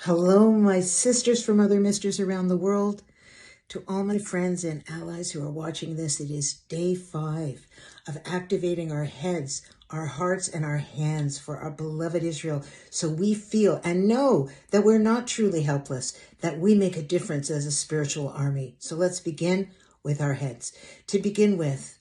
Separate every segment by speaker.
Speaker 1: Hello, my sisters from other misters around the world. To all my friends and allies who are watching this, it is day 5 of activating our heads, our hearts, and our hands for our beloved Israel, so we feel and know that we're not truly helpless, that we make a difference as a spiritual army. So let's begin with our heads. To begin with,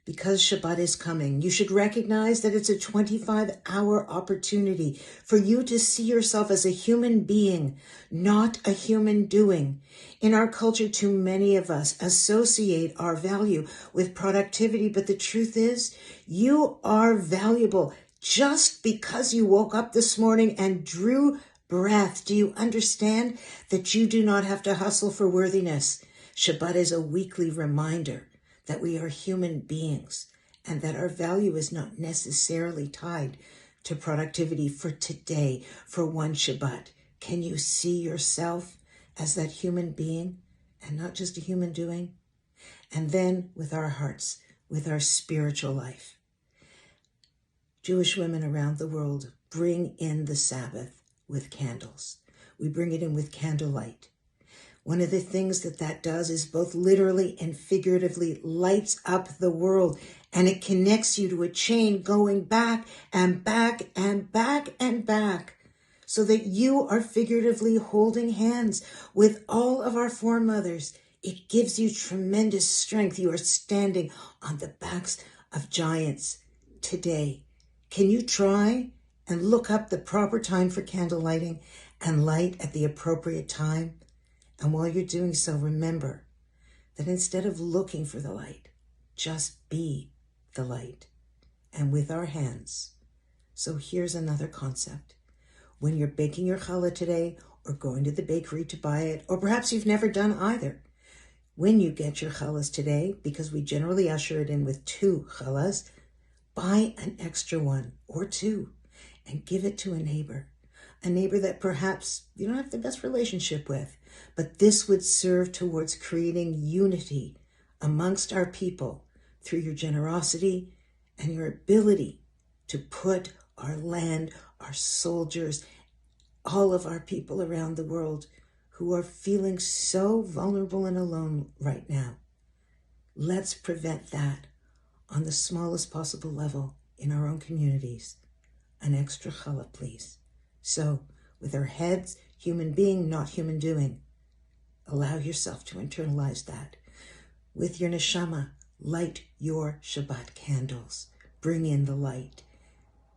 Speaker 1: because Shabbat is coming, you should recognize that it's a 25-hour opportunity for you to see yourself as a human being, not a human doing. In our culture, too many of us associate our value with productivity, but the truth is, you are valuable just because you woke up this morning and drew breath. Do you understand that you do not have to hustle for worthiness? Shabbat is a weekly reminder that we are human beings and that our value is not necessarily tied to productivity for today, for one Shabbat. Can you see yourself as that human being and not just a human doing? And then with our hearts, with our spiritual life. Jewish women around the world bring in the Sabbath with candles. We bring it in with candlelight. One of the things that does is both literally and figuratively lights up the world, and it connects you to a chain going back and back and back and back, so that you are figuratively holding hands with all of our foremothers. It gives you tremendous strength. You are standing on the backs of giants today. Can you try and look up the proper time for candle lighting and light at the appropriate time? And while you're doing so, remember that instead of looking for the light, just be the light. And with our hands. So here's another concept. When you're baking your challah today, or going to the bakery to buy it, or perhaps you've never done either, when you get your challahs today, because we generally usher it in with 2 challahs, buy an extra one or 2 and give it to a neighbor that perhaps you don't have the best relationship with, but this would serve towards creating unity amongst our people through your generosity and your ability to put our land, our soldiers, all of our people around the world who are feeling so vulnerable and alone right now. Let's prevent that on the smallest possible level in our own communities. An extra challah, please. So, with our heads, human being, not human doing, allow yourself to internalize that. With your neshama, light your Shabbat candles. Bring in the light.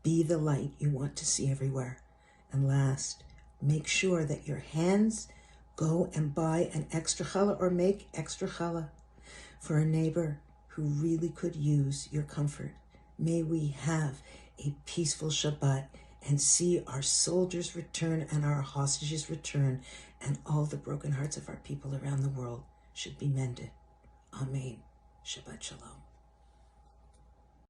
Speaker 1: Be the light you want to see everywhere. And last, make sure that your hands go and buy an extra challah or make extra challah for a neighbor who really could use your comfort. May we have a peaceful Shabbat and see our soldiers return and our hostages return, and all the broken hearts of our people around the world should be mended. Amen. Shabbat Shalom.